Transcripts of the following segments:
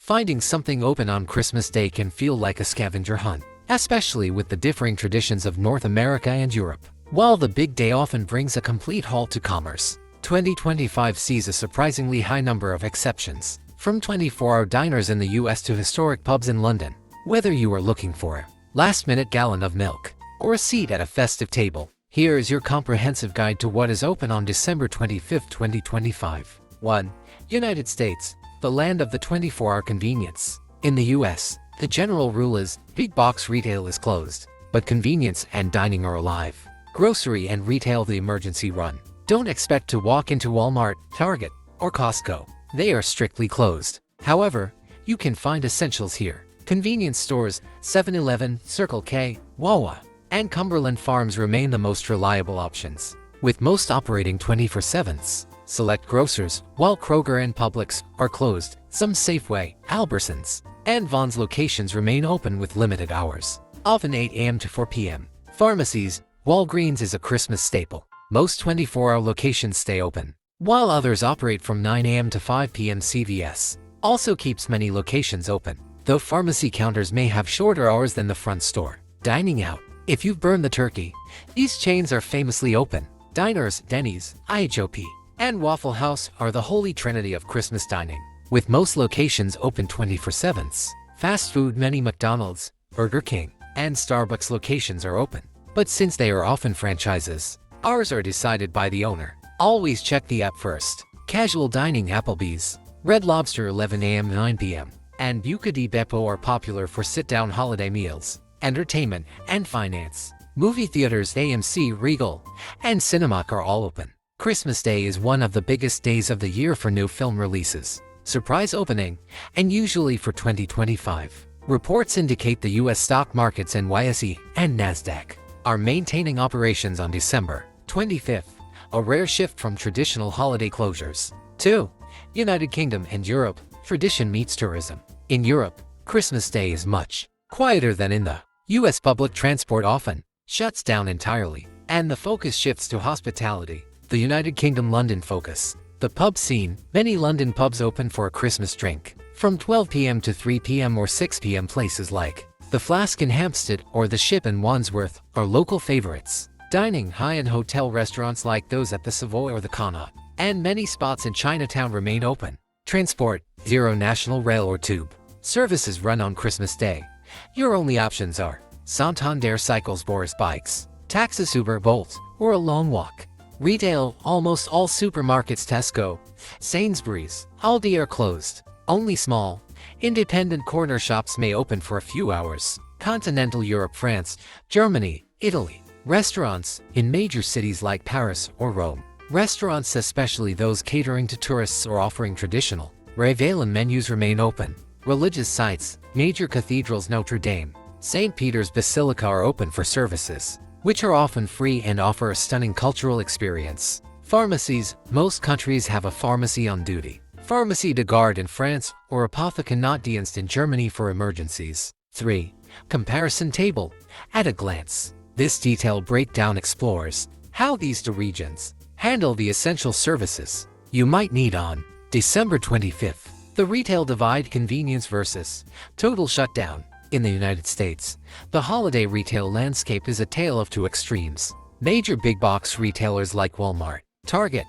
Finding something open on Christmas Day can feel like a scavenger hunt, especially with the differing traditions of North America and Europe. While the big day often brings a complete halt to commerce, 2025 sees a surprisingly high number of exceptions, from 24-hour diners in the US to historic pubs in London. Whether you are looking for a last-minute gallon of milk or a seat at a festive table, here is your comprehensive guide to what is open on December 25, 2025. 1. United States, the land of the 24-hour convenience. In the US, the general rule is big box retail is closed, but convenience and dining are alive. Grocery and retail the emergency run. Don't expect to walk into Walmart, Target, or Costco. They are strictly closed. However, you can find essentials here. Convenience stores, 7-Eleven, Circle K, Wawa, and Cumberland Farms remain the most reliable options, with most operating 24/7. Select grocers, while Kroger and Publix are closed, some Safeway, Albertsons, and Vons locations remain open with limited hours, often 8 a.m. to 4 p.m. Pharmacies, Walgreens is a Christmas staple. Most 24-hour locations stay open, while others operate from 9 a.m. to 5 p.m. CVS also keeps many locations open, though pharmacy counters may have shorter hours than the front store. Dining out. If you've burned the turkey, these chains are famously open. Diners, Denny's, IHOP, and Waffle House are the holy trinity of Christmas dining, with most locations open 24/7. Fast food, many McDonald's, Burger King, and Starbucks locations are open, but since they are often franchises, ours are decided by the owner. Always check the app first. Casual dining, Applebee's, Red Lobster 11 a.m. 9 p.m., and Buca di Beppo are popular for sit-down holiday meals, entertainment, and finance. Movie theaters, AMC, Regal, and Cinemark are all open. Christmas Day is one of the biggest days of the year for new film releases, surprise opening, and usually for 2025. Reports indicate the US stock markets NYSE and NASDAQ are maintaining operations on December 25th, a rare shift from traditional holiday closures. 2. United Kingdom and Europe, tradition meets tourism. In Europe, Christmas Day is much quieter than in the US. Public transport often shuts down entirely, and the focus shifts to hospitality. The United Kingdom London focus. The pub scene. Many London pubs open for a Christmas drink from 12 p.m. to 3 p.m. or 6 p.m. Places like the Flask in Hampstead or the Ship in Wandsworth are local favorites. Dining. High-end hotel restaurants like those at the Savoy or the Connaught, and many spots in Chinatown remain open. Transport. 0 national rail or tube services run on Christmas Day. Your only options are Santander Cycles, Boris Bikes, taxis, Uber, Bolt, or a long walk. Retail. Almost all supermarkets, Tesco, Sainsbury's, Aldi are closed. Only small, independent corner shops may open for a few hours. Continental Europe, France, Germany, Italy. Restaurants. In major cities like Paris or Rome, restaurants, especially those catering to tourists or offering traditional Réveillon menus, remain open. Religious sites. Major cathedrals, Notre Dame, St. Peter's Basilica are open for services, which are often free and offer a stunning cultural experience. Pharmacies. Most countries have a pharmacy on duty. Pharmacie de garde in France or Apothekenotdienst in Germany for emergencies. 3. Comparison table. At a glance, this detailed breakdown explores how these two regions handle the essential services you might need on December 25th. The retail divide. Convenience versus total shutdown. In the United States, the holiday retail landscape is a tale of two extremes. Major big box retailers like Walmart, Target,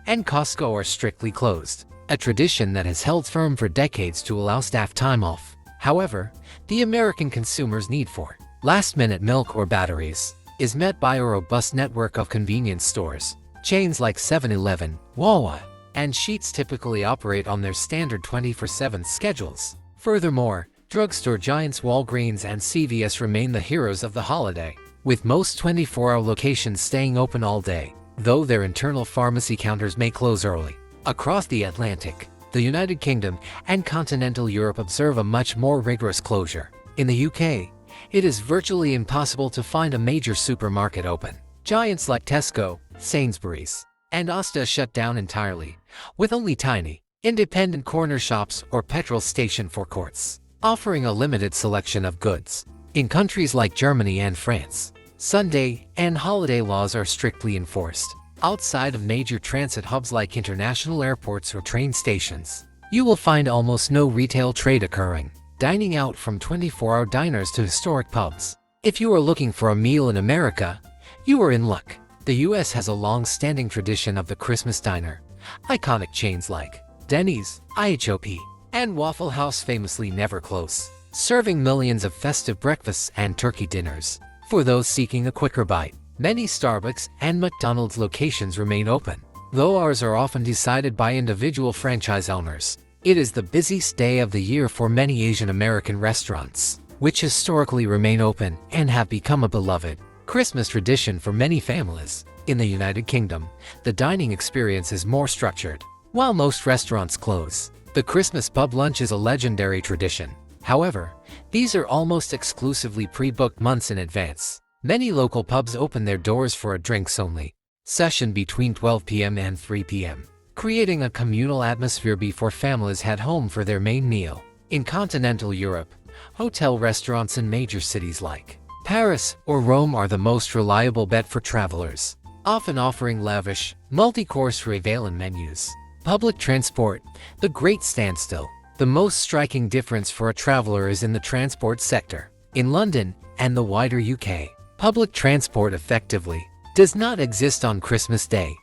and Costco are strictly closed, a tradition that has held firm for decades to allow staff time off. However, the American consumer's need for last-minute milk or batteries is met by a robust network of convenience stores. Chains like 7-Eleven, Wawa, and Sheetz typically operate on their standard 24/7 schedules. Furthermore, drugstore giants Walgreens and CVS remain the heroes of the holiday, with most 24-hour locations staying open all day, though their internal pharmacy counters may close early. Across the Atlantic, the United Kingdom and continental Europe observe a much more rigorous closure. In the UK, it is virtually impossible to find a major supermarket open. Giants like Tesco, Sainsbury's, and Asda shut down entirely, with only tiny, independent corner shops or petrol station forecourts offering a limited selection of goods. In countries like Germany and France, Sunday and holiday laws are strictly enforced. Outside of major transit hubs like international airports or train stations, you will find almost no retail trade occurring, dining out from 24-hour diners to historic pubs. If you are looking for a meal in America, you are in luck. The US has a long-standing tradition of the Christmas diner. Iconic chains like Denny's, IHOP, and Waffle House famously never close, serving millions of festive breakfasts and turkey dinners. For those seeking a quicker bite, many Starbucks and McDonald's locations remain open, though ours are often decided by individual franchise owners. It is the busiest day of the year for many Asian American restaurants, which historically remain open and have become a beloved Christmas tradition for many families. In the United Kingdom, the dining experience is more structured. While most restaurants close, the Christmas pub lunch is a legendary tradition. However, these are almost exclusively pre-booked months in advance. Many local pubs open their doors for a drinks-only session between 12 p.m. and 3 p.m., creating a communal atmosphere before families head home for their main meal. In continental Europe, hotel restaurants in major cities like Paris or Rome are the most reliable bet for travelers, often offering lavish, multi-course regalia menus. Public transport, the great standstill. The most striking difference for a traveler is in the transport sector. In London and the wider UK, public transport effectively does not exist on Christmas Day.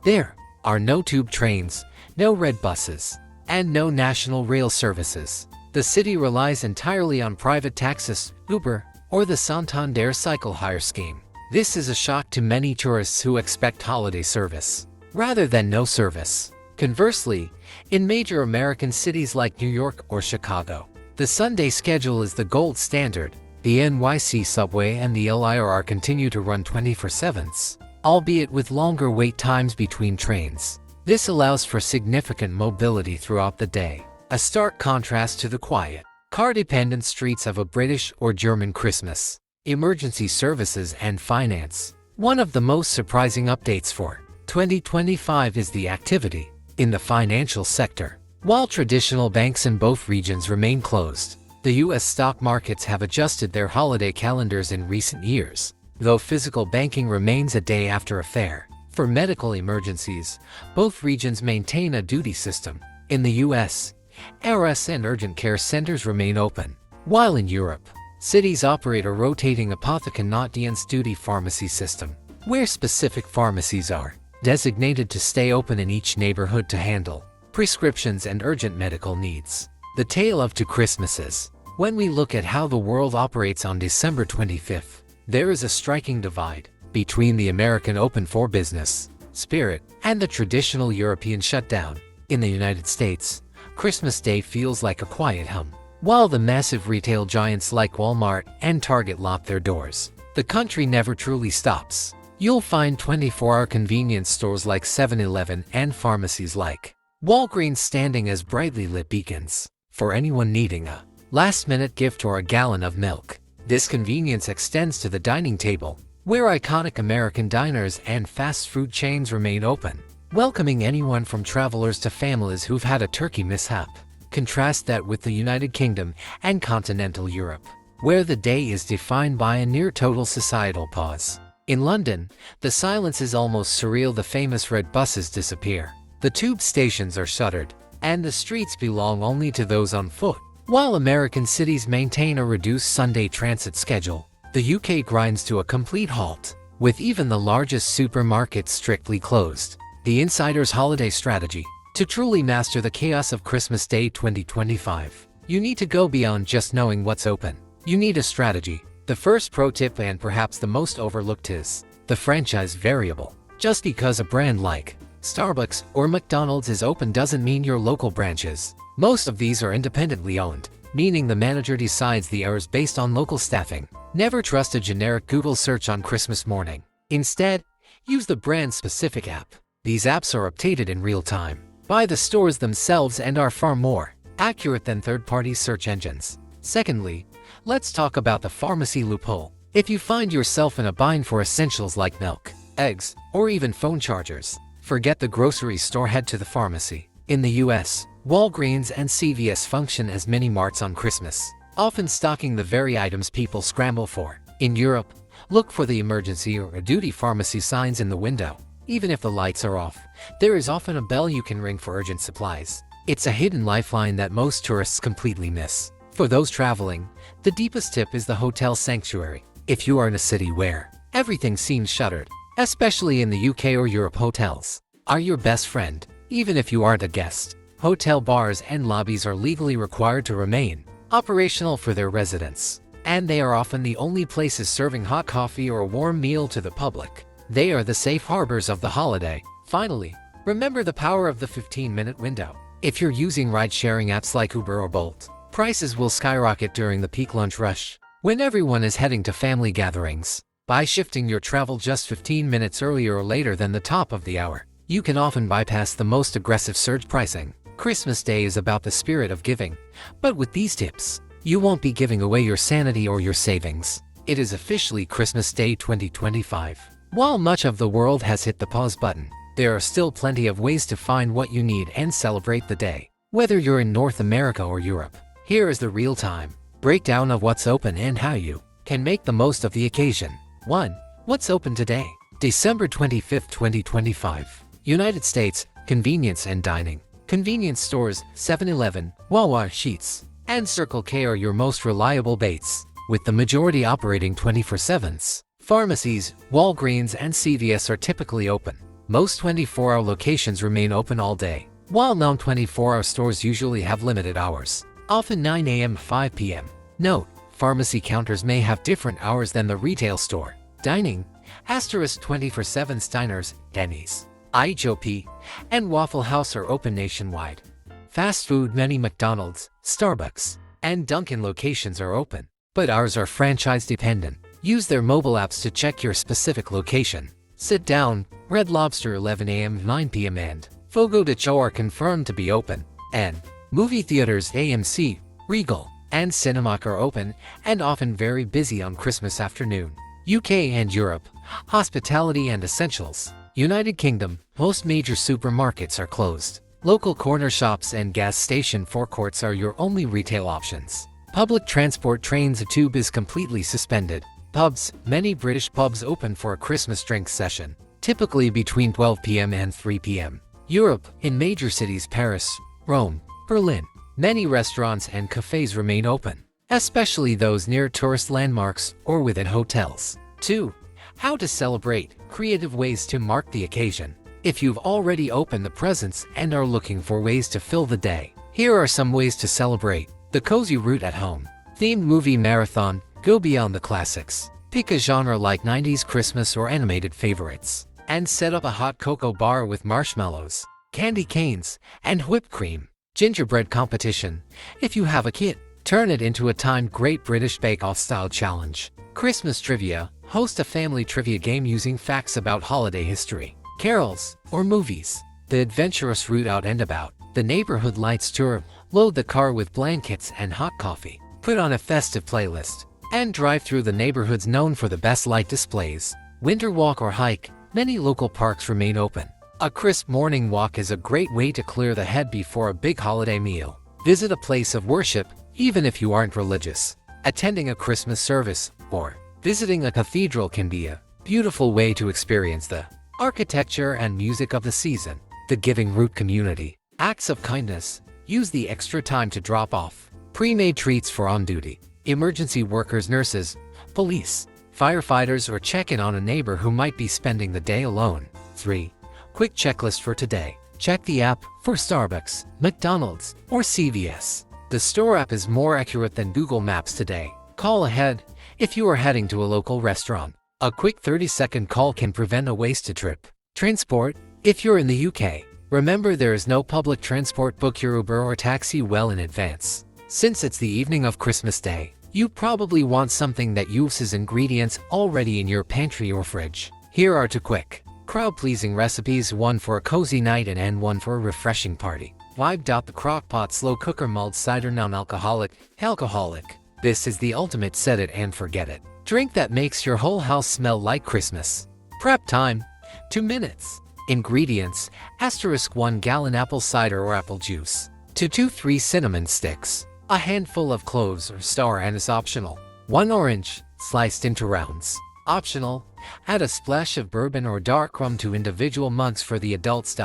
There are no tube trains, no red buses, and no national rail services. The city relies entirely on private taxis, Uber, or the Santander cycle hire scheme. This is a shock to many tourists who expect holiday service rather than no service. Conversely, in major American cities like New York or Chicago, the Sunday schedule is the gold standard. The NYC subway and the LIRR continue to run 24/7s, albeit with longer wait times between trains. This allows for significant mobility throughout the day, a stark contrast to the quiet, car-dependent streets of a British or German Christmas. Emergency services and finance. One of the most surprising updates for 2025 is the activity in the financial sector. While traditional banks in both regions remain closed, the U.S. stock markets have adjusted their holiday calendars in recent years, though physical banking remains a day after affair. For medical emergencies, both regions maintain a duty system. In the U.S., ARS and urgent care centers remain open, while in Europe, cities operate a rotating apotheke duty pharmacy system, where specific pharmacies are designated to stay open in each neighborhood to handle prescriptions and urgent medical needs. The tale of two Christmases. When we look at how the world operates on December 25th, there is a striking divide between the American open for business spirit and the traditional European shutdown. In the United States, Christmas Day feels like a quiet hum. While the massive retail giants like Walmart and Target lock their doors, the country never truly stops. You'll find 24-hour convenience stores like 7-Eleven and pharmacies like Walgreens standing as brightly lit beacons for anyone needing a last-minute gift or a gallon of milk. This convenience extends to the dining table, where iconic American diners and fast food chains remain open, welcoming anyone from travelers to families who've had a turkey mishap. Contrast that with the United Kingdom and continental Europe, where the day is defined by a near-total societal pause. In London, the silence is almost surreal. The famous red buses disappear, the tube stations are shuttered, and the streets belong only to those on foot. While American cities maintain a reduced Sunday transit schedule, the UK grinds to a complete halt, with even the largest supermarkets strictly closed. The insider's holiday strategy. To truly master the chaos of Christmas Day 2025, you need to go beyond just knowing what's open. You need a strategy. The first pro tip, and perhaps the most overlooked, is the franchise variable. Just because a brand like Starbucks or McDonald's is open doesn't mean your local branches. Most of these are independently owned, meaning the manager decides the hours based on local staffing. Never trust a generic Google search on Christmas morning. Instead, use the brand-specific app. These apps are updated in real time by the stores themselves and are far more accurate than third-party search engines. Secondly, let's talk about the pharmacy loophole. If you find yourself in a bind for essentials like milk, eggs, or even phone chargers, forget the grocery store, head to the pharmacy. In the US, Walgreens and CVS function as mini-marts on Christmas, often stocking the very items people scramble for. In Europe, look for the emergency or a duty pharmacy signs in the window. Even if the lights are off, there is often a bell you can ring for urgent supplies. It's a hidden lifeline that most tourists completely miss. For those traveling, the deepest tip is the hotel sanctuary. If you are in a city where everything seems shuttered, especially in the UK or Europe, hotels are your best friend. Even if you aren't a guest, hotel bars and lobbies are legally required to remain operational for their residents, and they are often the only places serving hot coffee or a warm meal to the public. They are the safe harbors of the holiday. Finally, remember the power of the 15-minute window. If you're using ride-sharing apps like Uber or Bolt, prices will skyrocket during the peak lunch rush, when everyone is heading to family gatherings. By shifting your travel just 15 minutes earlier or later than the top of the hour, you can often bypass the most aggressive surge pricing. Christmas Day is about the spirit of giving, but with these tips, you won't be giving away your sanity or your savings. It is officially Christmas Day 2025. While much of the world has hit the pause button, there are still plenty of ways to find what you need and celebrate the day. Whether you're in North America or Europe, here is the real-time breakdown of what's open and how you can make the most of the occasion. 1. What's open today? December 25, 2025. United States, convenience and dining. Convenience stores, 7-Eleven, Wawa, Sheetz, and Circle K are your most reliable baits, with the majority operating 24/7s. Pharmacies, Walgreens and CVS are typically open. Most 24-hour locations remain open all day, while non-24-hour stores usually have limited hours, often 9 a.m. to 5 p.m. Note, pharmacy counters may have different hours than the retail store. Dining, asterisk 24/7 diners, Denny's, IHOP, and Waffle House are open nationwide. Fast food, many McDonald's, Starbucks, and Dunkin' locations are open, but ours are franchise dependent. Use their mobile apps to check your specific location. Sit Down, Red Lobster 11 a.m. to 9 p.m. and Fogo de Chao are confirmed to be open. And movie theaters, AMC, Regal, and Cinemark are open and often very busy on Christmas afternoon. UK and Europe, hospitality and essentials. United Kingdom, most major supermarkets are closed. Local corner shops and gas station forecourts are your only retail options. Public transport, trains, a tube is completely suspended. Pubs, many British pubs open for a Christmas drink session, typically between 12 p.m. and 3 p.m. Europe, in major cities Paris, Rome, Berlin, many restaurants and cafes remain open, especially those near tourist landmarks or within hotels. 2. How to celebrate, creative ways to mark the occasion. If you've already opened the presents and are looking for ways to fill the day, here are some ways to celebrate. The cozy route at home. Themed movie marathon, go beyond the classics. Pick a genre like 90s Christmas or animated favorites, and set up a hot cocoa bar with marshmallows, candy canes, and whipped cream. Gingerbread competition. If you have a kit, turn it into a timed Great British Bake Off style challenge. Christmas trivia. Host a family trivia game using facts about holiday history, carols, or movies. The adventurous route out and about. The neighborhood lights tour. Load the car with blankets and hot coffee. Put on a festive playlist and drive through the neighborhoods known for the best light displays. Winter walk or hike. Many local parks remain open. A crisp morning walk is a great way to clear the head before a big holiday meal. Visit a place of worship, even if you aren't religious. Attending a Christmas service or visiting a cathedral can be a beautiful way to experience the architecture and music of the season. The giving route community. Acts of kindness. Use the extra time to drop off pre-made treats for on-duty emergency workers, nurses, police, firefighters, or check in on a neighbor who might be spending the day alone. 3. Quick checklist for today. Check the app for Starbucks, McDonald's, or CVS. The store app is more accurate than Google Maps today. Call ahead if you are heading to a local restaurant. A quick 30-second call can prevent a wasted trip. Transport. If you're in the UK, remember there is no public transport. Book your Uber or taxi well in advance. Since it's the evening of Christmas Day, you probably want something that uses ingredients already in your pantry or fridge. Here are 2 quick, crowd-pleasing recipes, one for a cozy night and one for a refreshing party. Vibe. The crockpot slow cooker mulled cider, non-alcoholic, alcoholic. This is the ultimate set it and forget it drink that makes your whole house smell like Christmas. Prep time, 2 minutes. Ingredients, asterisk 1 gallon apple cider or apple juice, 2-3 cinnamon sticks, a handful of cloves or star anise optional, 1 orange, sliced into rounds, optional, add a splash of bourbon or dark rum to individual mugs for the adults.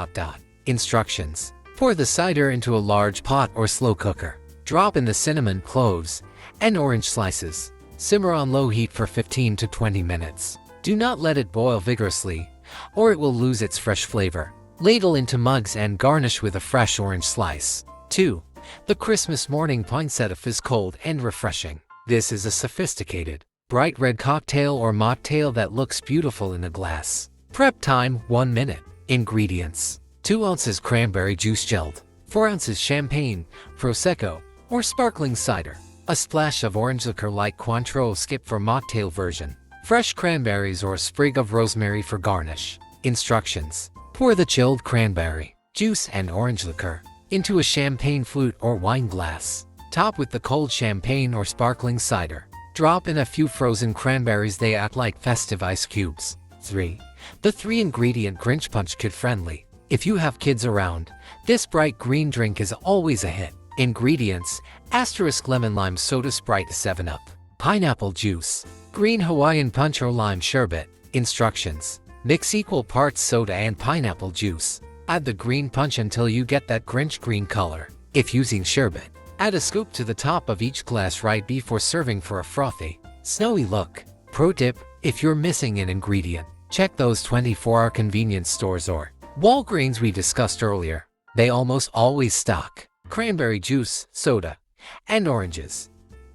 Instructions. Pour the cider into a large pot or slow cooker. Drop in the cinnamon, cloves, and orange slices. Simmer on low heat for 15 to 20 minutes. Do not let it boil vigorously, or it will lose its fresh flavor. Ladle into mugs and garnish with a fresh orange slice. 2. The Christmas morning poinsettia is cold and refreshing. This is a sophisticated, bright red cocktail or mocktail that looks beautiful in a glass. Prep time 1 minute. Ingredients: 2 ounces cranberry juice gelled, 4 ounces champagne, prosecco, or sparkling cider, a splash of orange liquor like Cointreau, skip for mocktail version, fresh cranberries or a sprig of rosemary for garnish. Instructions: pour the chilled cranberry juice and orange liquor into a champagne flute or wine glass. Top with the cold champagne or sparkling cider. Drop in a few frozen cranberries, they act like festive ice cubes. 3. The 3-ingredient Grinch Punch, kid-friendly. If you have kids around, this bright green drink is always a hit. Ingredients: *lemon lime soda, Sprite, 7-Up. Pineapple juice, green Hawaiian punch or lime sherbet. Instructions: mix equal parts soda and pineapple juice. Add the green punch until you get that Grinch green color. If using sherbet, add a scoop to the top of each glass right before serving for a frothy, snowy look. Pro tip: if you're missing an ingredient, check those 24-hour convenience stores or Walgreens we discussed earlier. They almost always stock cranberry juice, soda, and oranges.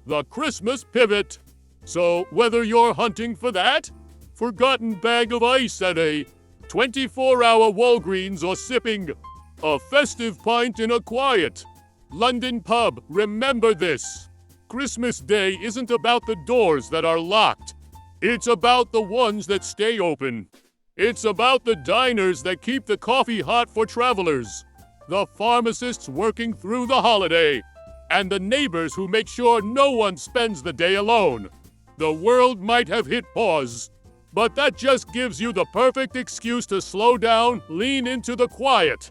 The Christmas pivot. So whether you're hunting for that forgotten bag of ice at a 24-hour Walgreens or sipping a festive pint in a quiet London pub, remember this: Christmas Day isn't about the doors that are locked. It's about the ones that stay open. It's about the diners that keep the coffee hot for travelers, the pharmacists working through the holiday, and the neighbors who make sure no one spends the day alone. The world might have hit pause, but that just gives you the perfect excuse to slow down, lean into the quiet,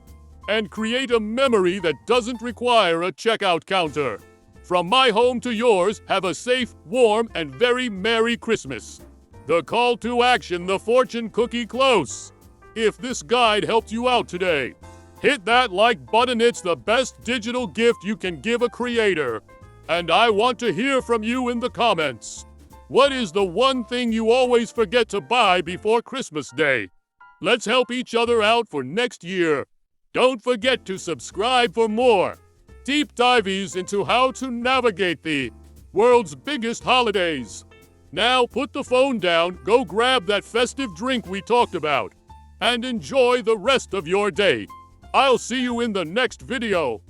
and create a memory that doesn't require a checkout counter. From my home to yours, have a safe, warm, and very Merry Christmas. The call to action, the fortune cookie close. If this guide helped you out today, hit that like button. It's the best digital gift you can give a creator. And I want to hear from you in the comments. What is the one thing you always forget to buy before Christmas Day? Let's help each other out for next year. Don't forget to subscribe for more deep dives into how to navigate the world's biggest holidays. Now put the phone down, go grab that festive drink we talked about, and enjoy the rest of your day. I'll see you in the next video.